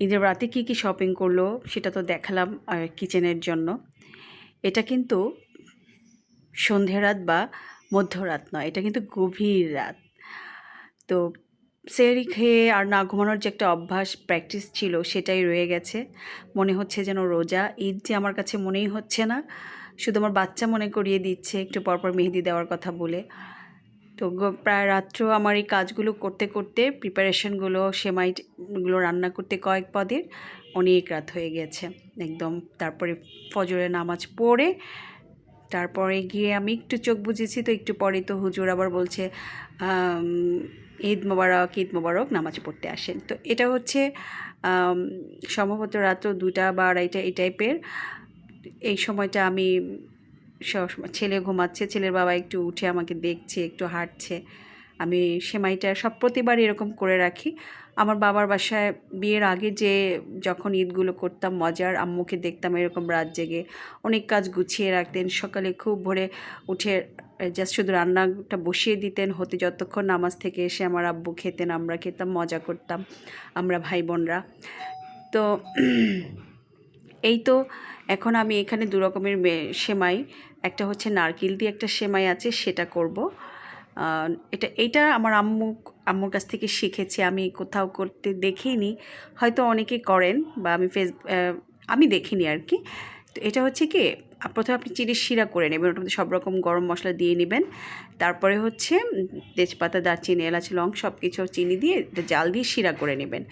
ঈদের রাতে কী শপিং করলো সেটা তো দেখালাম কিচেনের জন্য। এটা কিন্তু সন্ধে রাত বা মধ্যরাত নয়, এটা কিন্তু গভীর রাত। তো সেহরি খেয়ে আর না ঘুমানোর যে একটা অভ্যাস প্র্যাকটিস ছিল সেটাই রয়ে গেছে। মনে হচ্ছে যেন রোজা। ঈদ যে আমার কাছে মনেই হচ্ছে না, শুধু আমার বাচ্চা মনে করিয়ে দিচ্ছে একটু পরপর মেহেদি দেওয়ার কথা বলে। তো প্রায় রাত্র আমার এই কাজগুলো করতে করতে প্রিপারেশনগুলো সেমাইগুলো রান্না করতে কয়েক পদের অনেক রাত হয়ে গেছে একদম। তারপরে ফজরের নামাজ পড়ে তারপরে গিয়ে আমি একটু চোখ বুজেছি, তো একটু পরে তো হুজুর আবার বলছে ঈদ মোবারক, ঈদ মোবারক, নামাজ পড়তে আসেন। তো এটা হচ্ছে সম্ভবত রাত্র 2টা বা 2:30 এই টাইপের। এই সময়টা আমি ছেলে ঘুমাচ্ছে, ছেলের বাবা একটু উঠে আমাকে দেখছে, একটু হাঁটছে। আমি সেমাইটা সব প্রতিবার এরকম করে রাখি। আমার বাবার বাসায় বিয়ের আগে যখন ঈদগুলো করতাম মজার, আম্মুকে দেখতাম এরকম রাত জেগে অনেক কাজ গুছিয়ে রাখতেন। সকালে খুব ভোরে উঠে জাস্ট শুধু রান্নাটা বসিয়ে দিতেন, হতে যতক্ষণ নামাজ থেকে এসে আমার আব্বু খেতেন, আমরা খেতাম, মজা করতাম আমরা ভাই বোনরা। তো এই তো এখন আমি এখানে 2 রকমের সেমাই, একটা হচ্ছে নারকেল দিয়ে একটা সেমাই আছে, সেটা করব। এইটা আমার আম্মুর কাছ থেকে শিখেছি, আমি কোথাও করতে দেখিনি, হয়তো অনেকে করেন বা আমি দেখিনি আর কি। তো এটা হচ্ছে কি, প্রথমে আপনি চিনির শিরা করে নেবেন, ওটার মধ্যে সব রকম গরম মশলা দিয়ে নেবেন। তারপরে হচ্ছে তেজপাতা, দারচিনি, এলাচ, লং সব কিছু চিনি দিয়ে এটা জাল দিয়ে শিরা করে নেবেন।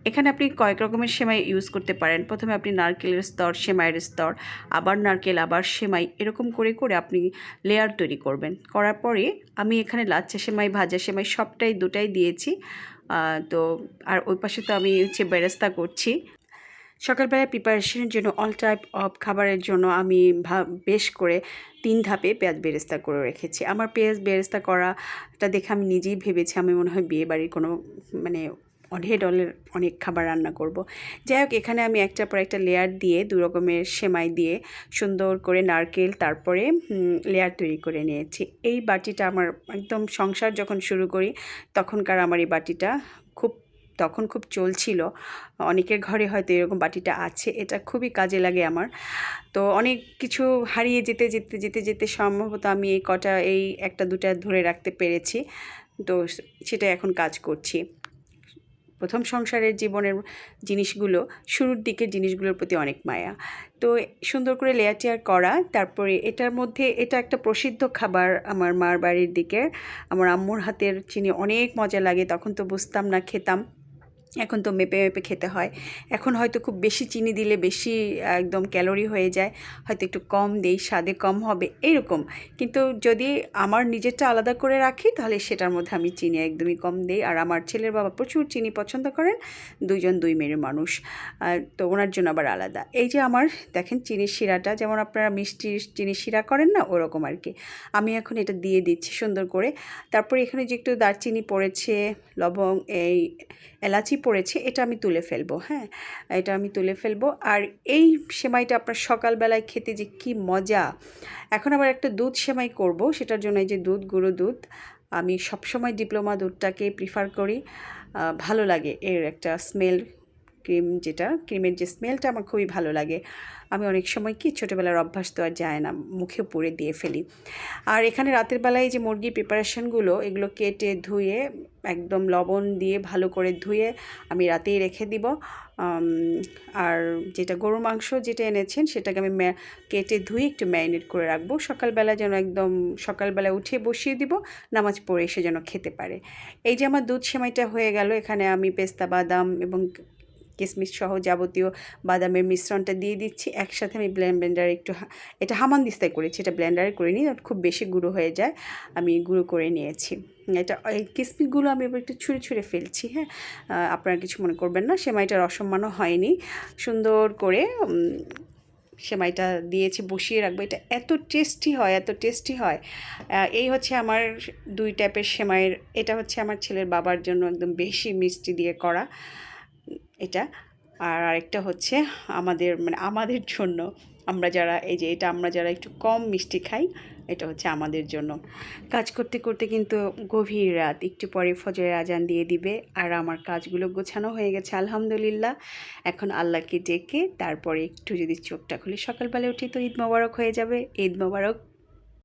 এখানে আপনি কয়েক রকমের সেমাই ইউজ করতে পারেন। প্রথমে আপনি নারকেলের স্তর, সেমাইয়ের স্তর, আবার নারকেল, আবার সেমাই, এরকম করে করে আপনি লেয়ার তৈরি করবেন। করার পরে আমি এখানে লাচ্ছা সেমাই, ভাজা সেমাই সবটাই দুটাই দিয়েছি। তো আর ওই পাশে তো আমি হচ্ছে বেরেস্তা করছি। সকালবেলায় প্রিপারেশনের জন্য অল টাইপ অফ খাবারের জন্য আমি বেশ করে 3 ধাপে পেঁয়াজ বেরেস্তা করে রেখেছি। আমার পেঁয়াজ বেরেস্তা করাটা দেখে আমি নিজেই ভেবেছি আমি মনে হয় বিয়েবাড়ির কোনো মানে অঢেডলের অনেক খাবার রান্না করব। যাই হোক, এখানে আমি একটার পর একটা লেয়ার দিয়ে 2 রকমের সেমাই দিয়ে সুন্দর করে নারকেল, তারপরে লেয়ার তৈরি করে নিয়েছি। এই বাটিটা আমার একদম সংসার যখন শুরু করি তখনকার আমার এই বাটিটা তখন খুব চলছিল। অনেকের ঘরে হয়তো এরকম বাটিটা আছে, এটা খুবই কাজে লাগে আমার। তো অনেক কিছু হারিয়ে যেতে যেতে যেতে যেতে সম্ভবত আমি এই 1টা 2টা ধরে রাখতে পেরেছি। তো সেটা এখন কাজ করছি। প্রথম সংসারের জীবনের জিনিসগুলো, শুরুর দিকের জিনিসগুলোর প্রতি অনেক মায়া। তো সুন্দর করে লেয়ার টেয়ার করা, তারপরে এটার মধ্যে এটা একটা প্রসিদ্ধ খাবার আমার মার বাড়ির দিকে। আমার আম্মুর হাতের চিনি অনেক মজা লাগে, তখন তো বুঝতাম না, খেতাম। এখন তো মেপে মেপে খেতে হয়। এখন হয়তো খুব বেশি চিনি দিলে বেশি একদম ক্যালোরি হয়ে যায়, হয়তো একটু কম দেই, স্বাদে কম হবে এইরকম। কিন্তু যদি আমার নিজেরটা আলাদা করে রাখি তাহলে সেটার মধ্যে আমি চিনি একদমই কম দিই। আর আমার ছেলের বাবা প্রচুর চিনি পছন্দ করেন, 2 জন 2 মেয়ের মানুষ, তো ওনার জন্য আবার আলাদা। এই যে আমার দেখেন চিনির শিরাটা, যেমন আপনারা মিষ্টি চিনির শিরা করেন না, ওরকম আর কি। আমি এখন এটা দিয়ে দিচ্ছি সুন্দর করে। তারপরে এখানে যে একটু দারচিনি পড়েছে, লবং, এই এলাচি পড়েছে, এটা আমি তুলে ফেলবো। হ্যাঁ, এটা আমি তুলে ফেলবো। আর এই সেমাইটা আপনার সকালবেলায় খেতে যে কি মজা। এখন আবার একটা দুধ সেমাই করব, সেটার জন্য এই যে গুঁড়ো দুধ, আমি সবসময় ডিপ্লোমা দুধটাকে প্রিফার করি, ভালো লাগে এর একটা স্মেল। ক্রিমের যে স্মেলটা আমার খুবই ভালো লাগে। আমি অনেক সময় কি ছোটোবেলার অভ্যাস তো আর যায় না, মুখে পুরে দিয়ে ফেলি। আর এখানে রাতের বেলায় যে মুরগির প্রিপারেশনগুলো, এগুলো কেটে ধুয়ে একদম লবণ দিয়ে ভালো করে ধুয়ে আমি রাতেই রেখে দিব। আর যেটা গরুর মাংস যেটা এনেছেন সেটাকে আমি কেটে ধুয়ে একটু ম্যারিনেট করে রাখবো, সকালবেলা যেন একদম সকালবেলা উঠে বসিয়ে দিব, নামাজ পড়ে এসে যেন খেতে পারে। এই যে আমার দুধ সেমাইটা হয়ে গেল, এখানে আমি পেস্তা বাদাম এবং কিশমিশ সহ যাবতীয় বাদামের মিশ্রণটা দিয়ে দিচ্ছি একসাথে। আমি ব্লেন্ডারে এটা হামানদিস্তায় করেছি, এটা ব্লেন্ডারে করে নিই, খুব বেশি গুঁড়ো হয়ে যায়, আমি গুঁড়ো করে নিয়েছি। এই কিশমিশগুলো আমি এবার একটু ছুঁড়ে ছুঁড়ে ফেলছি। হ্যাঁ, আপনারা কিছু মনে করবেন না, সেমাইটার অসম্মানও হয়নি। সুন্দর করে সেমাইটা দিয়েছি, বসিয়ে রাখবো। এটা এত টেস্টি হয়, এত টেস্টি হয়। এই হচ্ছে আমার 2 টাইপের সেমাইয়ের। এটা হচ্ছে আমার ছেলের বাবার জন্য একদম বেশি মিষ্টি দিয়ে করা এটা, আর আরেকটা হচ্ছে আমাদের জন্য। আমরা যারা আমরা যারা একটু কম মিষ্টি খাই, এটা হচ্ছে আমাদের জন্য। কাজ করতে করতে কিন্তু গভীর রাত, একটু পরে ফজরের আজান দিয়ে দিবে, আর আমার কাজগুলো গোছানো হয়ে গেছে আলহামদুলিল্লাহ। এখন আল্লাহকে ডেকে তারপরে একটু যদি চোখটা খুলি, সকালবেলা উঠি তো ঈদ মোবারক হয়ে যাবে। ঈদ মোবারক।